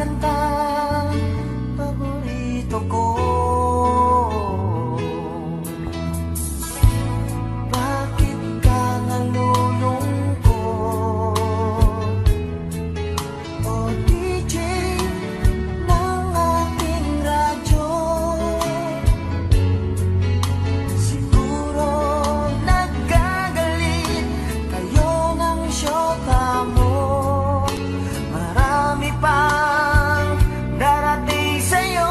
kantang paborito ko. Bakit ka nalulungkot? O DJ ng ating radyo, siguro nagkagalit kayo ng syota mo. Marami pang darating sa'yo.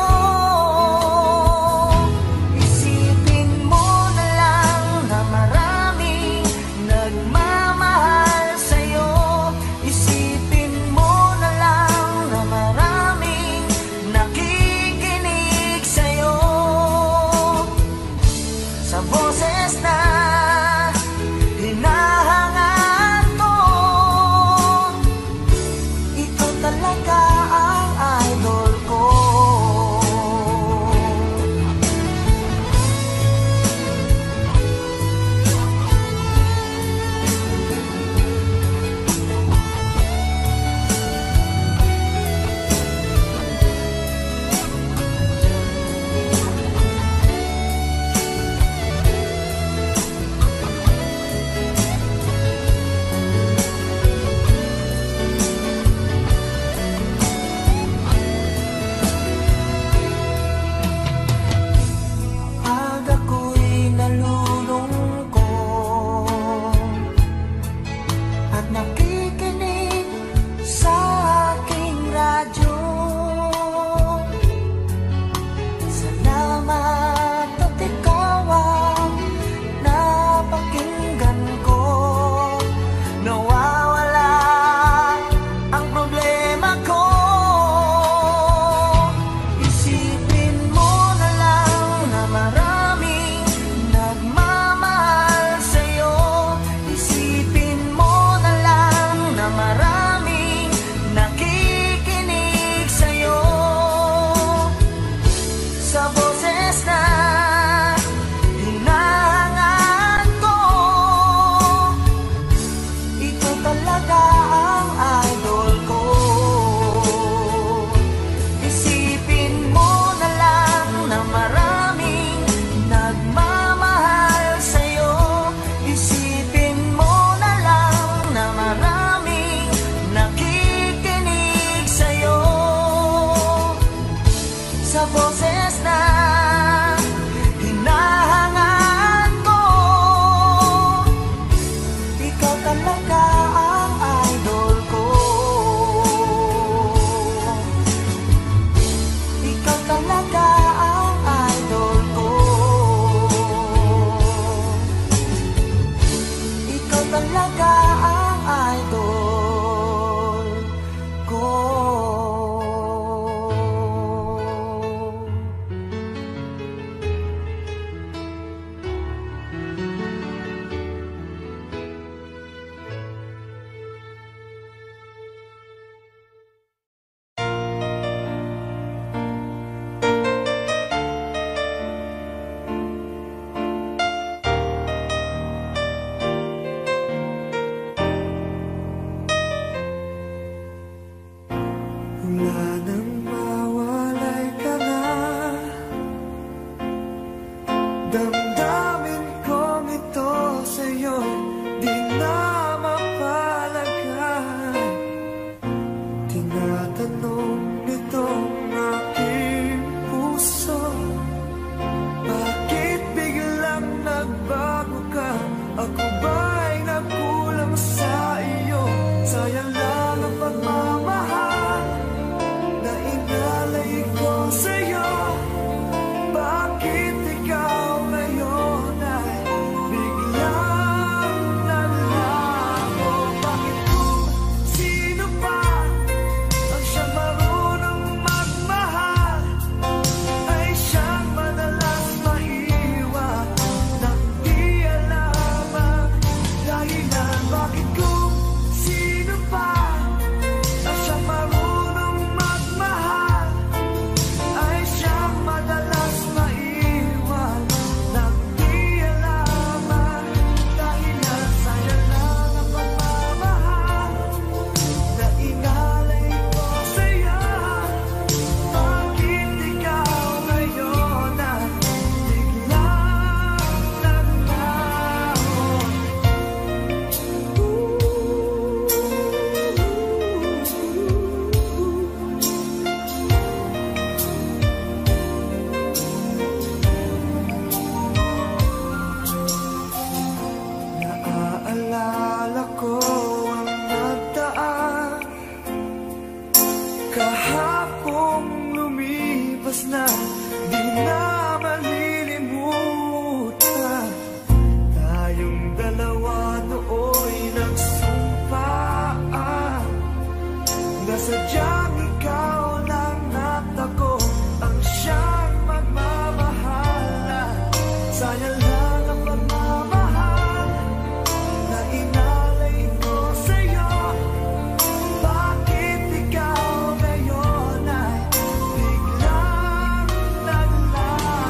Isipin mo na lang na maraming nagmamahal sa'yo. Isipin mo na lang na maraming nakikinig sa'yo. Sa boses na hinahangaan ko, ikaw talaga ang idol ko. Pag ako'y nalulungkot at nakikinig sa aking radyo, salamat at ikaw ang napakinggan ko. Nawawala ang problema ko. Isipin mo na lang na maraming nagmamahal sa'yo. Isipin mo na lang na maraming nakikinig sa'yo. Sa boses na hinahangaan ko, ikaw talaga ang idol ko. Isipin mo na lang na maraming nagmamahal sa'yo. Isipin mo na lang na maraming nakikinig sa'yo. Sa boses na hinahangaan ko, ikaw talaga ang idol ko. Ikaw talaga ang idol ko. Ikaw talaga ang idol ko. Wala nang mawalay ka na, damdamin kong ito sa'yo di na mapalagay. Tinatanong nitong aking puso, bakit biglang nagbago ka? Ako ba'y nagkulang sa iyo? Sayang lang ang pagmamahal Kahapong lumipas na, di na malilimutan. Tayong dalawa nooy nagsumpaan na sadyang ikaw lang at ako ang siyang magmamahalan. Sayang lang ang pagmamahal na inalay ko sa'yo. Bakit ikaw ngayon ay biglang naglaho?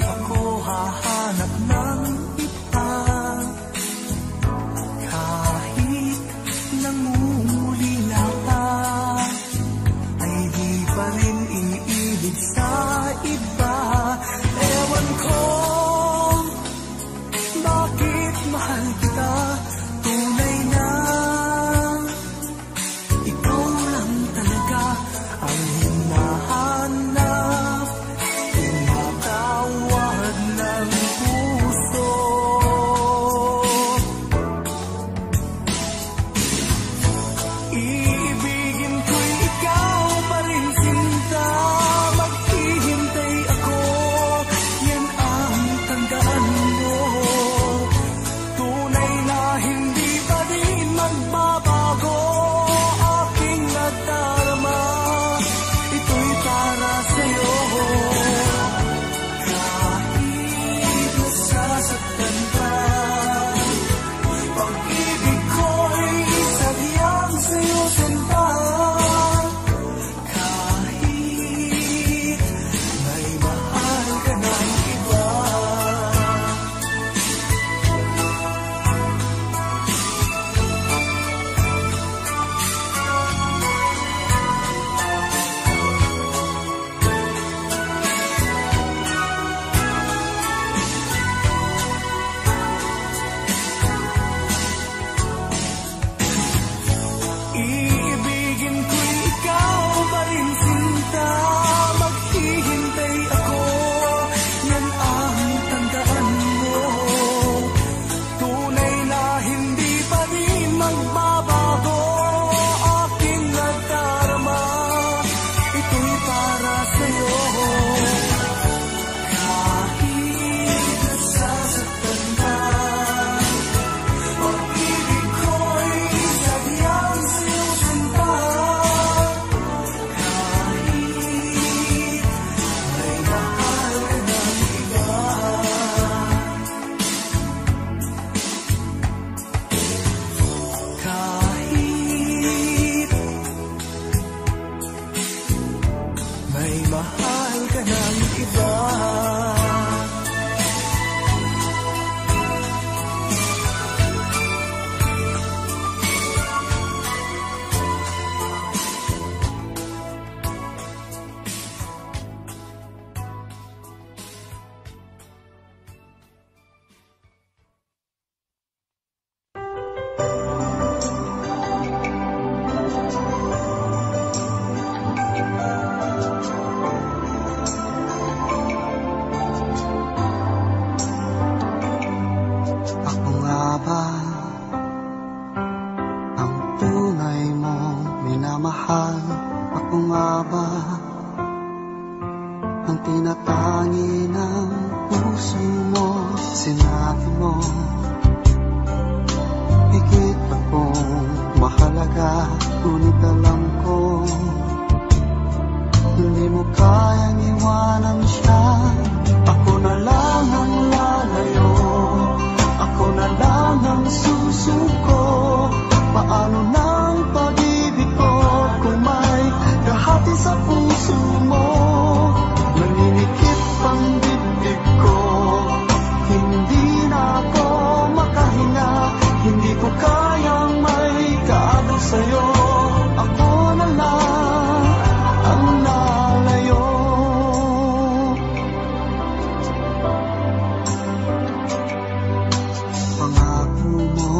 ako hahanap ng iba. Kahit nangungulila pa, ay di pa rin iibig sa iba. Ewan ko bakit mahal kita, tunay na ikaw lang talaga ang hinahanap, tinatawag ng puso. Iibigin ko'y ikaw pa rin, sinta. Maghihintay ako, yan ang tandaan mo. Tunay na hindi pa rin magbabago aking nadarama. Ito'y para sa'yo. Kahit nasasaktan ka, pag-ibig ko'y sadyang sa'yo, sinta. Kahit may mahal ka ng iba. Iibigin ko'y ikaw pa rin, sinta. Maghihintay ako, yan ang tandaan mo. Tunay na hindi pa rin magbabago aking nadarama. Ito'y para sa'yo. Kahit nasasaktan ka, pag-ibig ko'y sadyang sa'yo, sinta. Kahit may mahal ka ng iba. Kahit may mahal ka ng iba. Ako nga ba ang tunay mong minamahal? Ako nga ba ang tinatangi ng puso mo? Sinabi mo higit akong mahalaga, ngunit alam ko hindi mo kayang iwanan siya. Ako na lang ang lalayo, ako na lang ang susuko. Paano nang pag-ibig ko kung may kahati sa puso mo? Naninikip ang dibdib ko, hindi na ako makahinga. Hindi ko kayang may kaagaw sa'yo. Ako na lang ang lalayo. Pangako mo,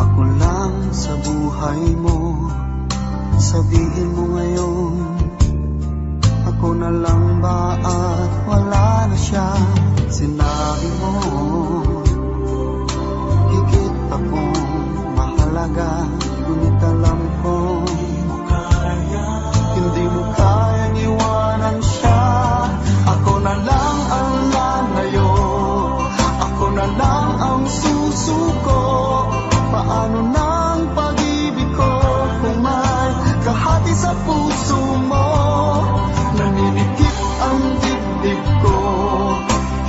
ako lang sa buhay mo. Sabihin mo ngayon, ako na lang ba at wala na siya? Sinabi mo higit akong mahalaga, ngunit alam ko hindi mo kayang iwanan siya. Ako na lang ang lalayo, ako na lang ang susuko. Paano nang pag-ibig ko kung may kahati sa puso mo? Naninikip ang dibdib ko,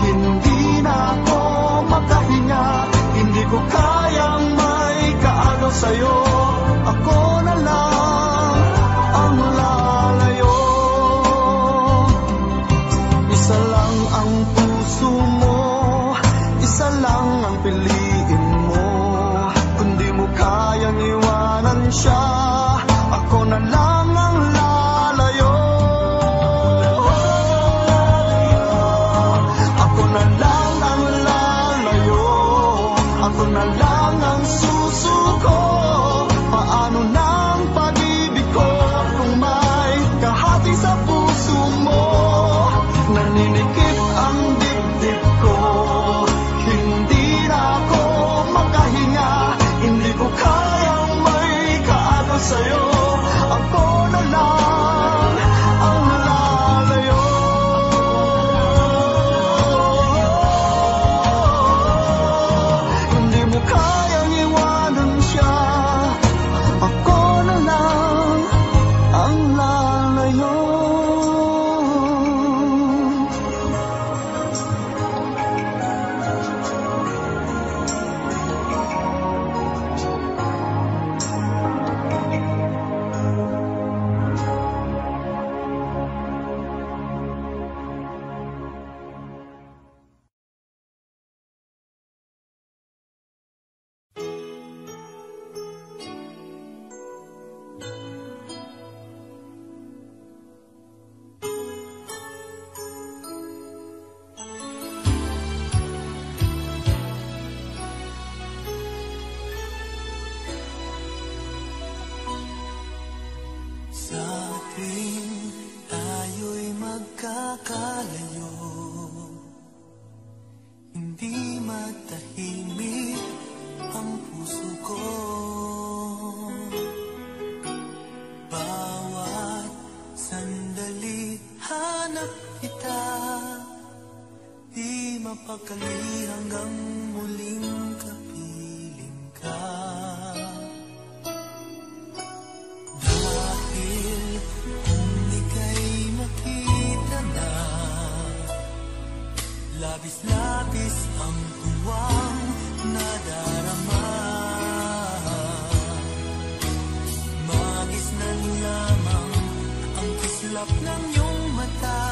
hindi na ako makahinga. Hindi ko kayang may kaagaw sa'yo. Ako na lang ang lalayo. Isa lang Sumikip ang dibdib ko, hindi na ako makahinga. Hindi ko kayang may kaagaw sa'yo. Ako na lang ang lalayo. Hindi mo kayang iwanan siya. Ako na lang ang lalayo. Sa tuwing tayo'y magkakalayo, hindi matahimik ang puso ko. Bawat sandali hanap kita, di mapakali hanggang muling kapiling ka. Dahil kung ika'y makita na, labis-labis ang tuwang nadarama. Magis na lamang ang kislap ng iyong mata.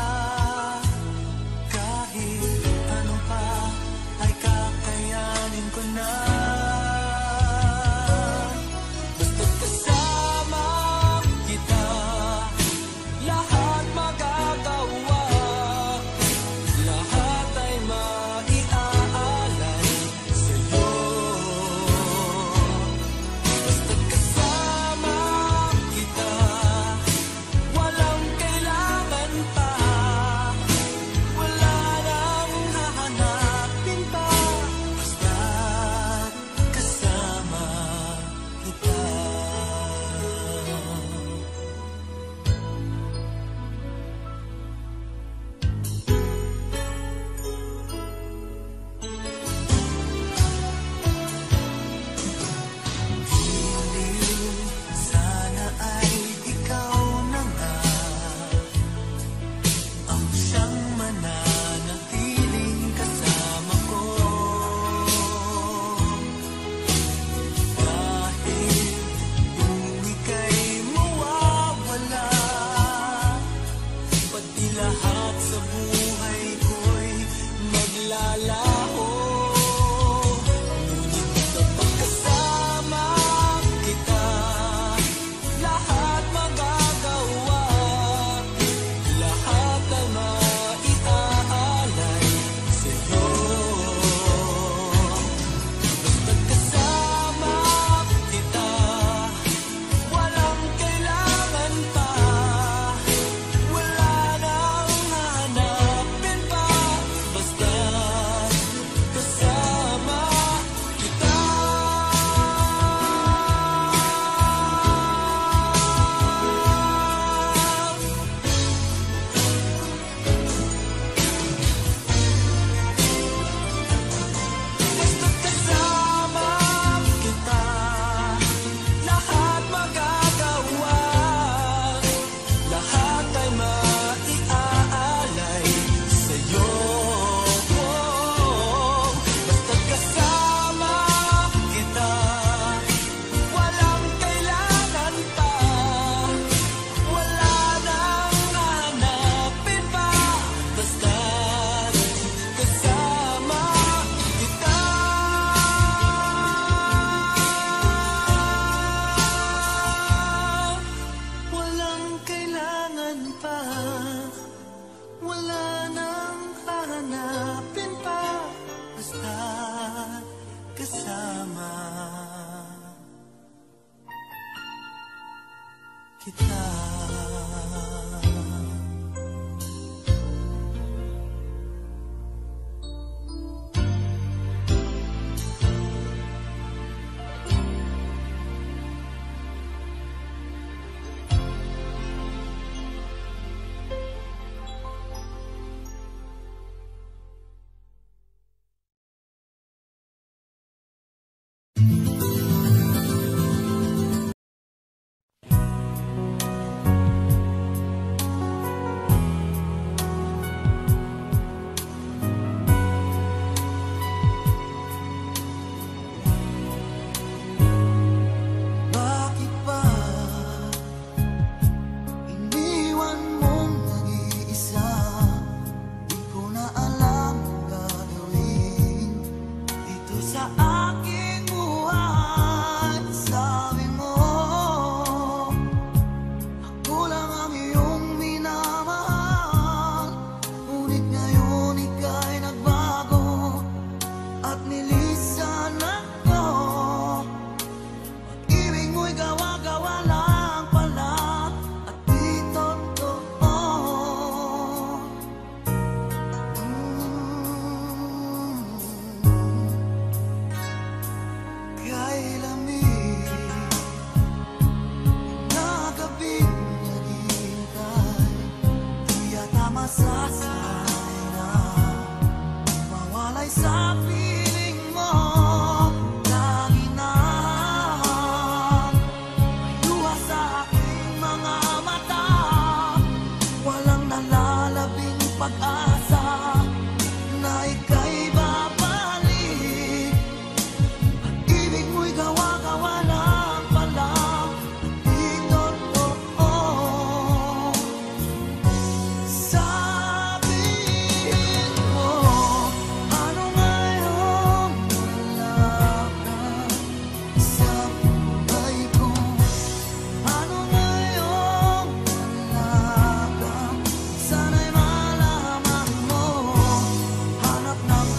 Kahit ano pa ay kakayanin ko na. Basta't kasama kita, lahat magagawa. Lahat ay maiaalay sa'yo. na ika'y babalik. Ibig mo'y gawa-gawa lang pala, di totoo. Sabihin mo, ano ngayon wala ka sa buhay ko? Ano ngayon wala ka? Sana'y malaman mo, hanap ng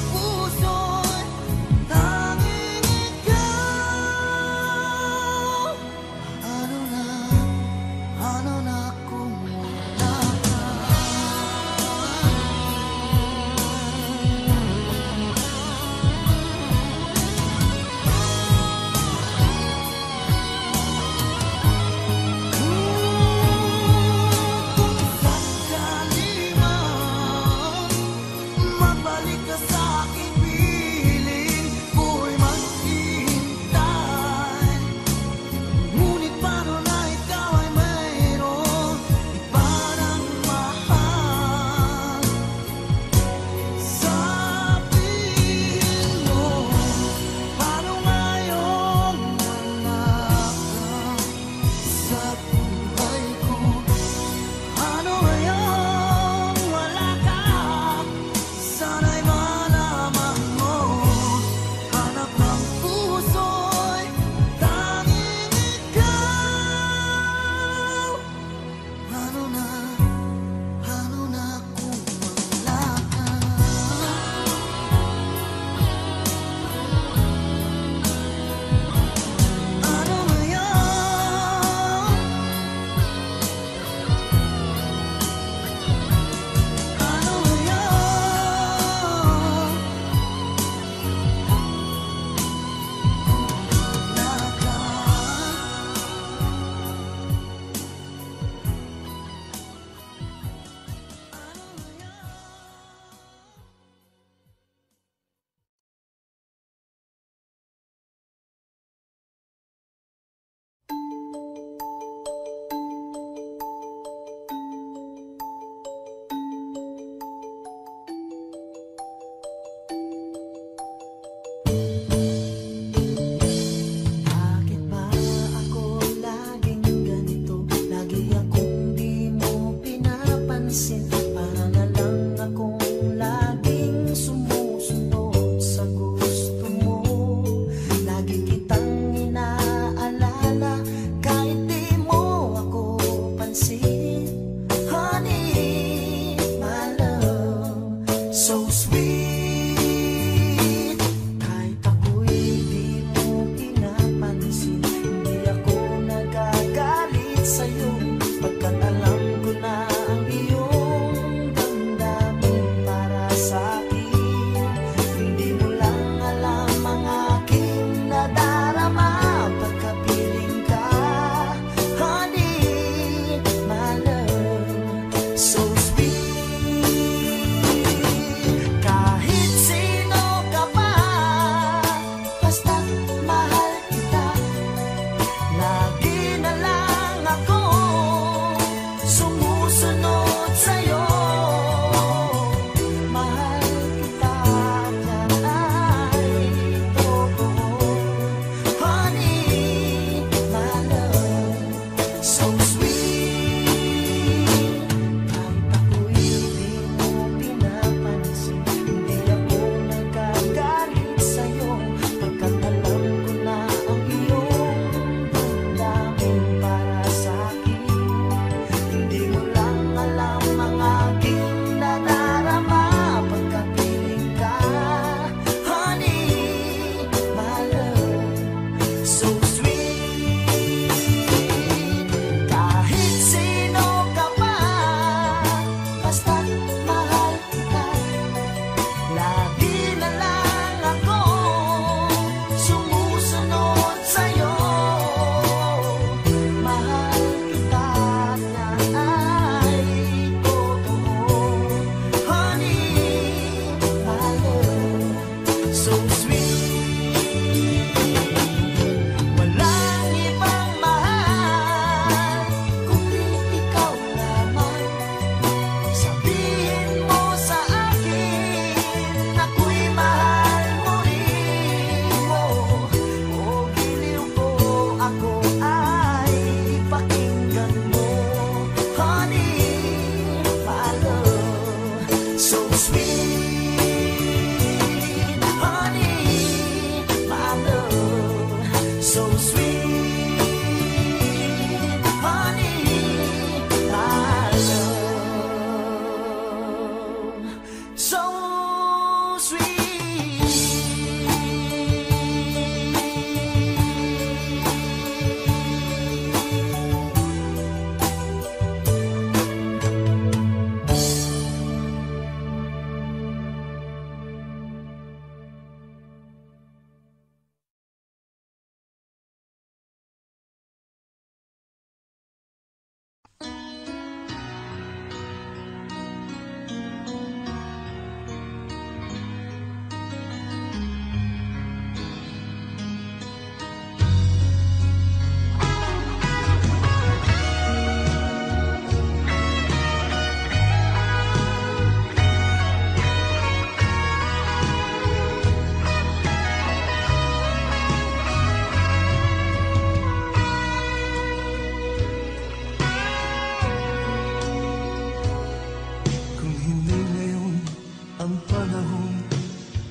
panahon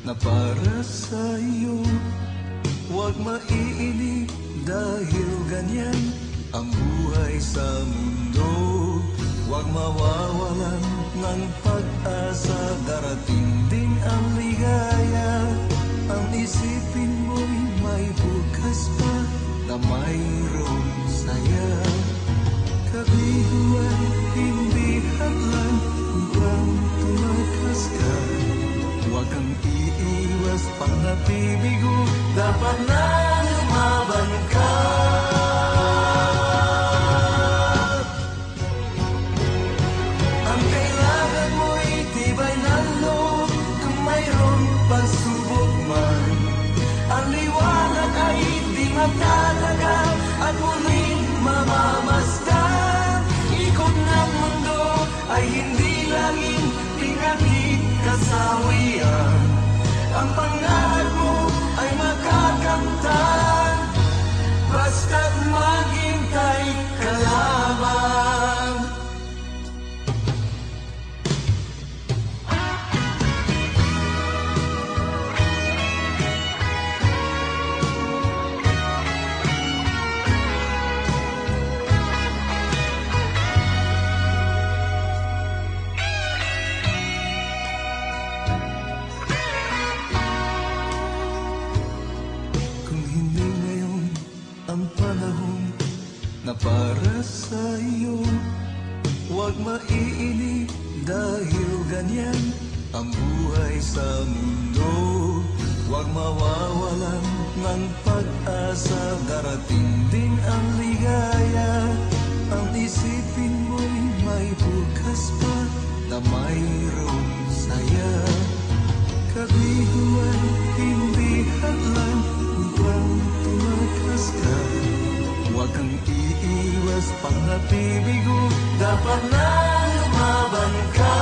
na para sa iyo. Huwag maiinip dahil ganyan ang buhay sa mundo. Huwag mawawalan ng pag-asa, darating din ang ligaya. Ang isipin mo'y may bukas pa na mayroong saya. Kabiguan, hindi hadlan upang tumakas ka. Huwag kang iiwas pang nabibigo, dapat na lumaban ka. Ang kailangan mo'y tibay ng loob kung mayroong pagsubok man. Ang liwanag ay di matatagal at muling mamamasdan. Ikot ng mundo ay hindi laging pinagkikasawian. Ang pangarap mo ay makakamtan, basta't maghintay ka lamang. Na para sa iyo, huwag maiinip dahil ganyan ang buhay sa mundo. Huwag mawawalan ng pag-asa, darating din ang ligaya. Ang isipin mo'y may bukas pa na mayroong saya. Kabiguan, hindi hadlan upang tumakas ka. Huwag kang iiwas pang nabibigo, dapat na lumaban ka.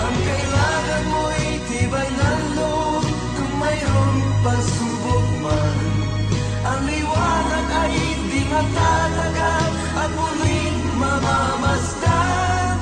Ang kailangan mo'y tibay ng loob kung mayroong pagsubok man. Ang liwanag ay di matatagal at muling mamamasdan.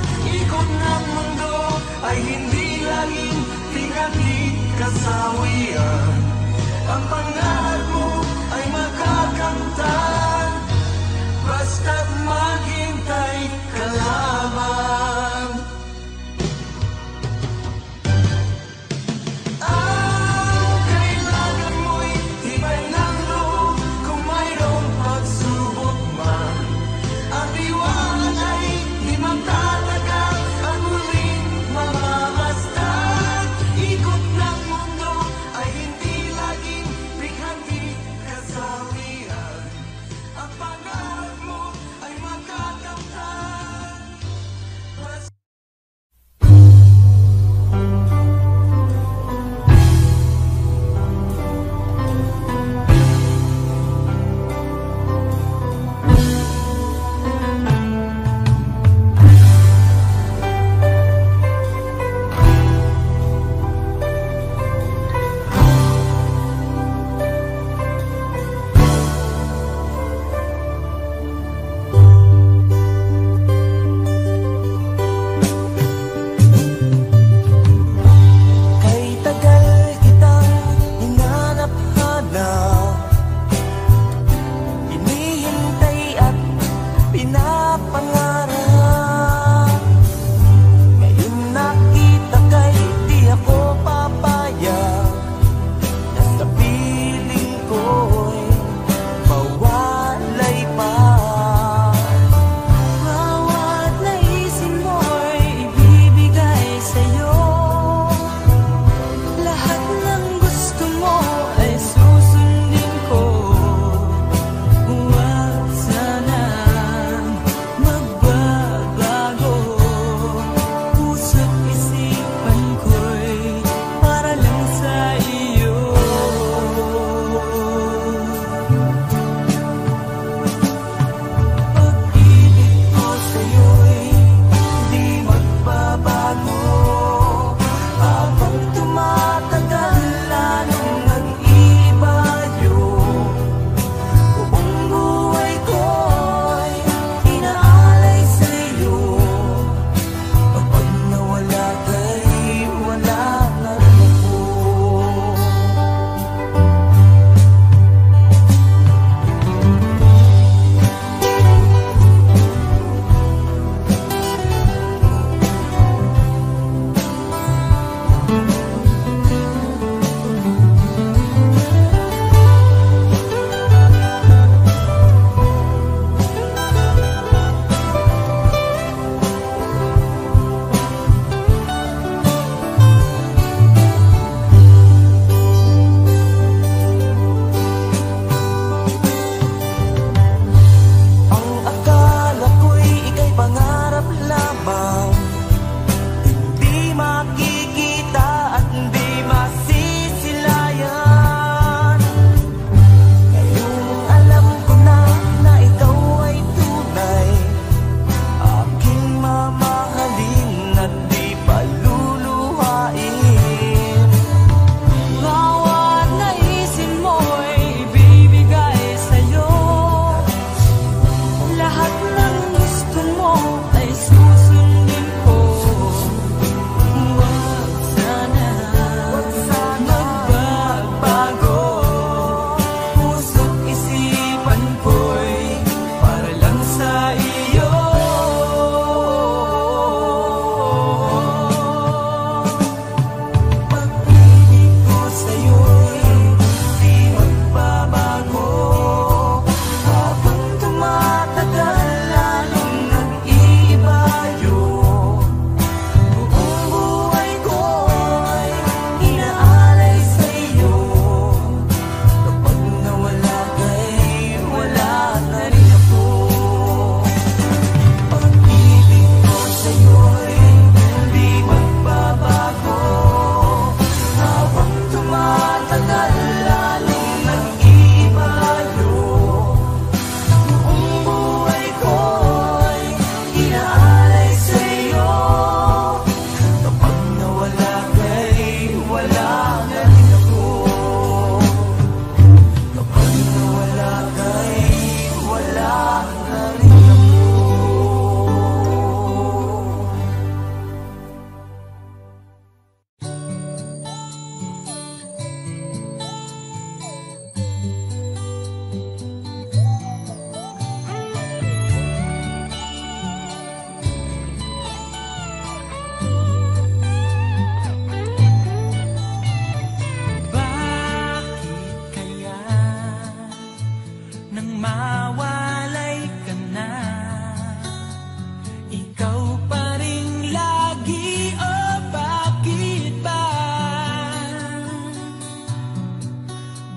ikaw pa rin lagi, oh bakit ba?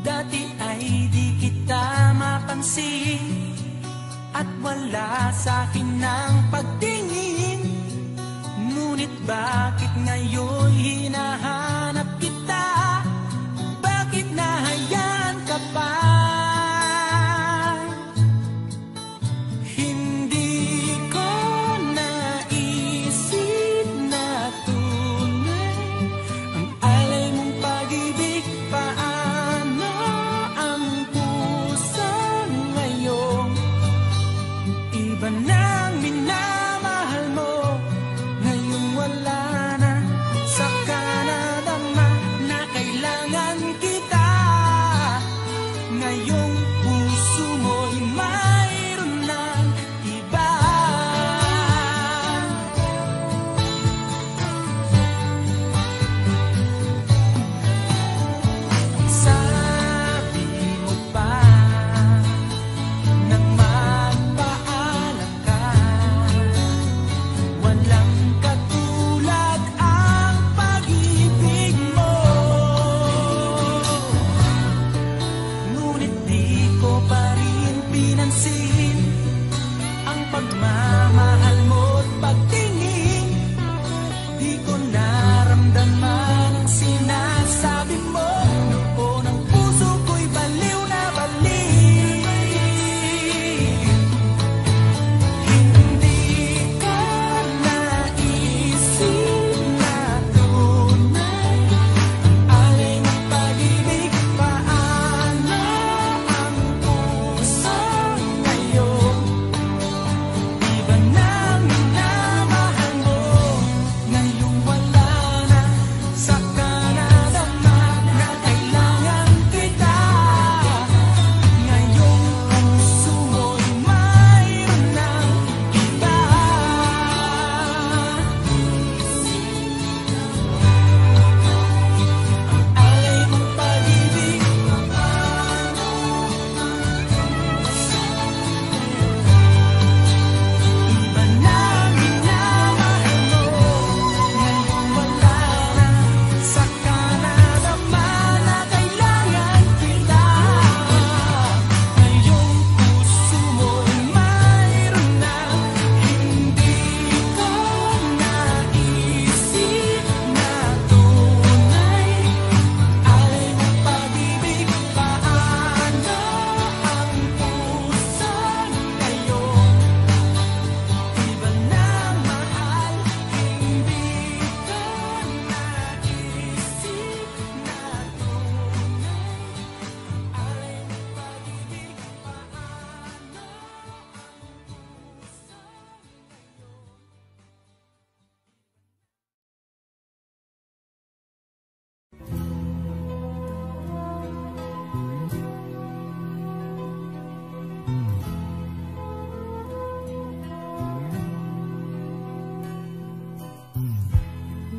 Dati ay di kita mapansin at wala sa'kin ng pagtingin. Ngunit bakit ngayon hinahanap kita? Bakit nahayaan ka pa? Hindi ko naisip na tunay ang alay mong pag-ibig. Paano ang puso ngayon? Iba nang minamahal mo, ngayong wala na. Saka nadama na kailangan kita. Ngayong puso mo'y mayroon ng iba. Sabi mo pa nang magpaalam ka, walang katulad ang pag-ibig mo. Ngunit di ko pa rin pinansin ang pagmamahal mo't pagtingin. Di ko naramdaman ang sinasabi mo. Noon ang puso ko'y baliw na baliw. Hindi ko naisip na tunay ang alay ng pag-ibig. Paano ang puso ngayon? Iba na minamahal mo, ngayong wala na. Saka nadama na kailangan kita. Ngayong puso mo'y mayroon ng iba. Alay mong pag-ibig, iba na minamahal mo, ngayong wala na. Saka nadama na kailangan kita. Ngayong puso mo'y mayroon na. Hindi ko naisip na tunay alay mong pag-ibig. Paano ang puso ngayon? Iba na mahal, hindi ko naisip na tunay alay mong pag-ibig.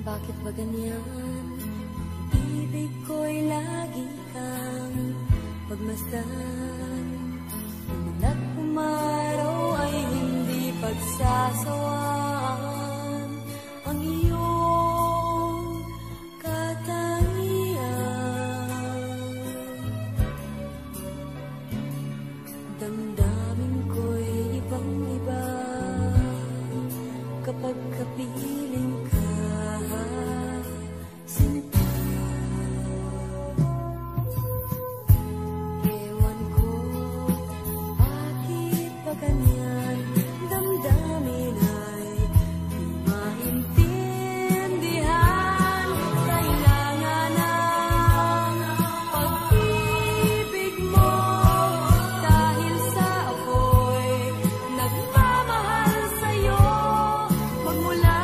Bakit ba ganyan? Ibig ko'y lagi kang pagmasdan. At umaraw ay hindi pagsasawaan ang iyong katangian. Damdamin ko'y ibang-iba kapag kapiling ka. Sinta, ewan ko bakit ba ganyan. Damdamin ay di maintindihan. Kailangan ng pag-ibig mo dahil sa ako'y nagmamahal sa'yo magmula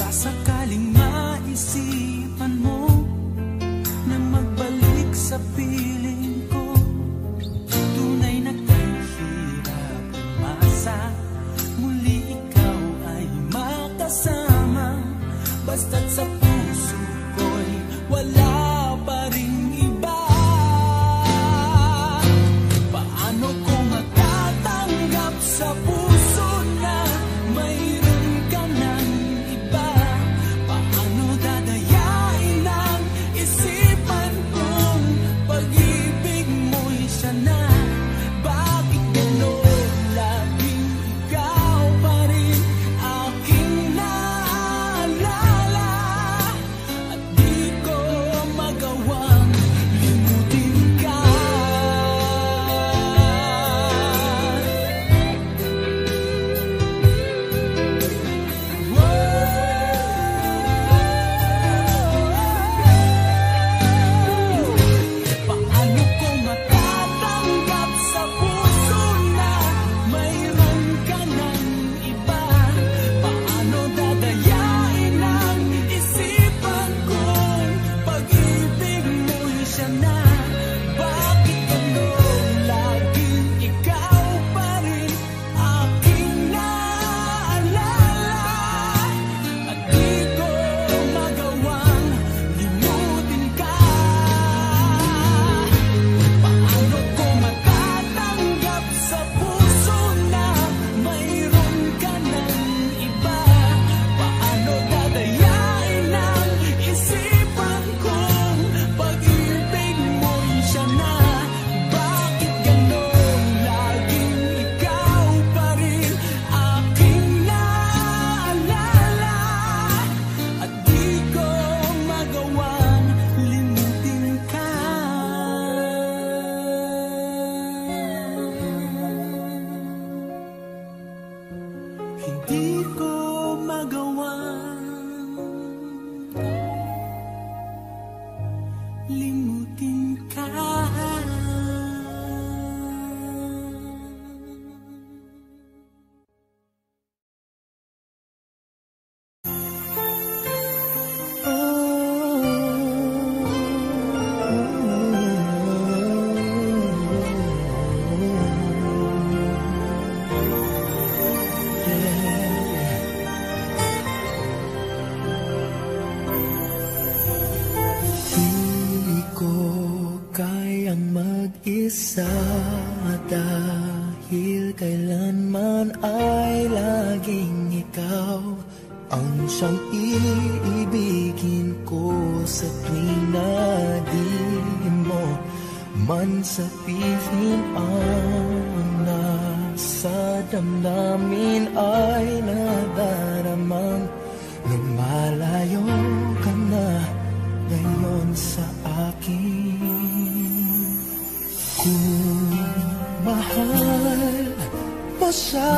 Baka sakaling maisipan mo na magbalik sa piling ko, tunay na kahirap umasa, muli ikaw ay makasama. Basta't sa puso ko'y wala pa ring iba. Paano ko matatanggap sa puso na mayroon ka ng iba? Paano dadayain ang isipan kong pag-ibig mo'y siya na? Bakit gano'n laging ikaw pa rin aking naalala? At di ko magawang limutin ka. Paano ko matatanggap sa puso na mayroon ka ng iba? Paano dadayain ang isipan kong pag-ibig mo'y siya na? Bakit gano'n laging ikaw pa rin aking naalala? At di ko magawang limutin ka. Paano ko matatanggap sa puso na mayroon ka ng iba? Paano dadayain ang isipan kong pag-ibig mo'y siya na? Bakit gano'n laging ikaw pa rin aking naalala? At di ko magawang limutin ka. Hindi ko magawang limutin ka. Di ko kayang mag-isa dahil kailanman ay laging ikaw ang siyang iibigin ko sa tuwing na di mo man sabihin ang nasa damdamin ay nadaramang lumalayo ka na ngayon sa akin. Kung mahal mo siya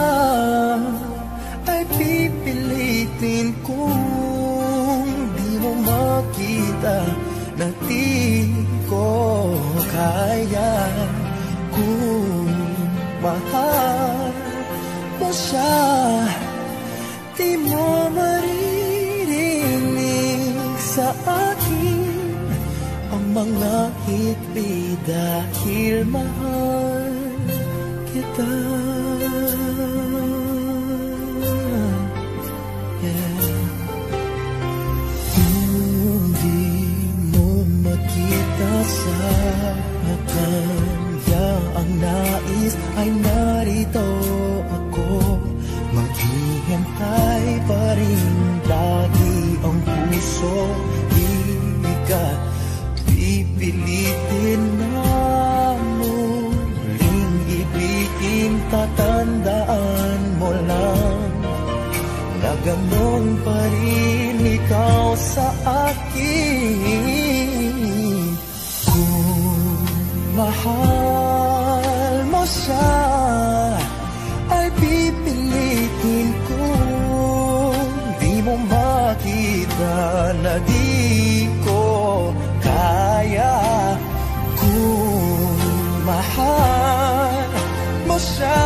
ay pipilitin kung di mo makita na di ko kaya. Kung mahal mo siya, di mo maririnig sa akin ang mga hikbi dahil mahal kita. Kung di mo makita sa kanya ang nais ay narito ako. Maghihintay pa rin lagi ang puso. Di ka pipilitin na muling ibigin. Tatandaan mo lang na ganon pa rin ikaw sa akin. Kung mahal mo siya ay pipilitin kung di mo makita na di ko kaya. Kung mahal mo siya,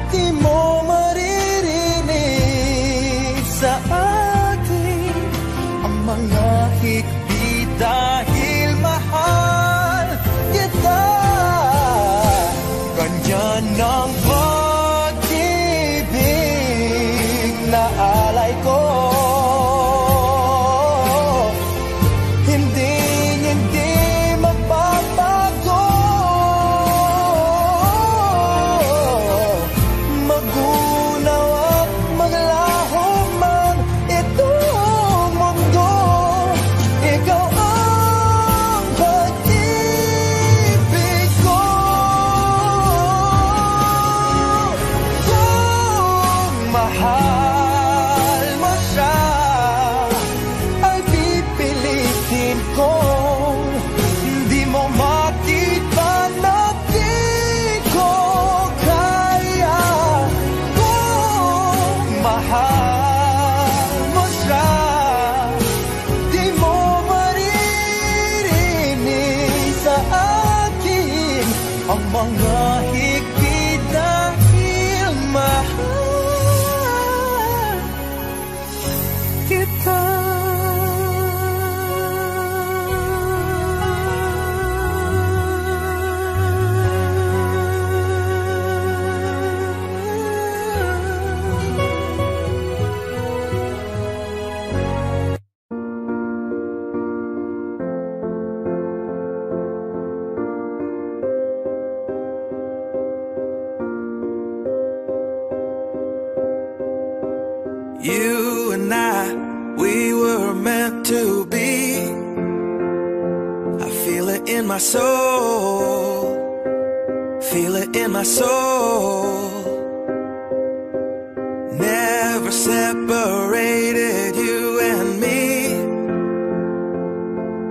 di mo maririnig sa mga higpit dahil mahal kita. Ganyan ang pag-ibig na alay ko. Hindi magbabago. Magunaw at maglaho man itong mundo, ikaw ang pag-ibig ko. Kung mahal mo siya, ay pipilitin kong di mo makita na di ko kaya. Kung mahal mo siya, di mo maririnig sa akin ang mga higpit dahil mahal kita. You and I, we were meant to be. I feel it in my soul, feel it in my soul. Never separated, you and me.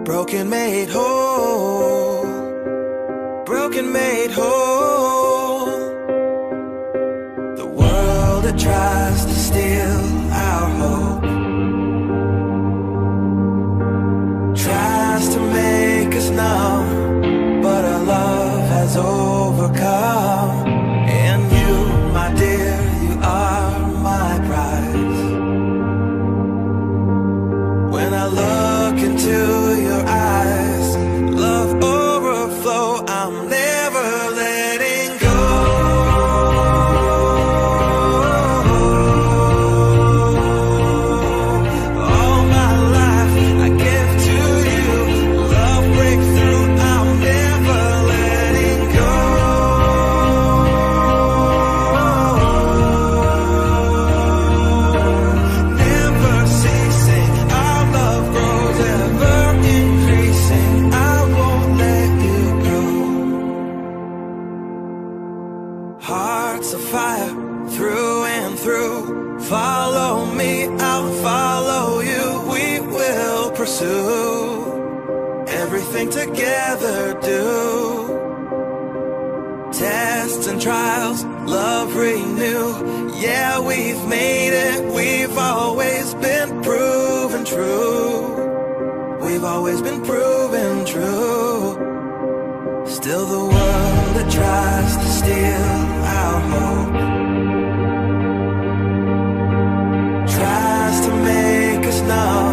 Broken made whole, broken made whole. The world that tries to steal our hope tries to make us numb, but our love has overcome. And you, my dear, you are my prize. When I look into your eyes, love overflow, I'm never letting go. Hearts of fire through and through. Follow me, I'll follow you. We will pursue everything together, do. Tests and trials, love renew. Yeah, we've made it. We've always been proven true. We've always been proven true. Still the world that tries to steal our hope tries to make us numb.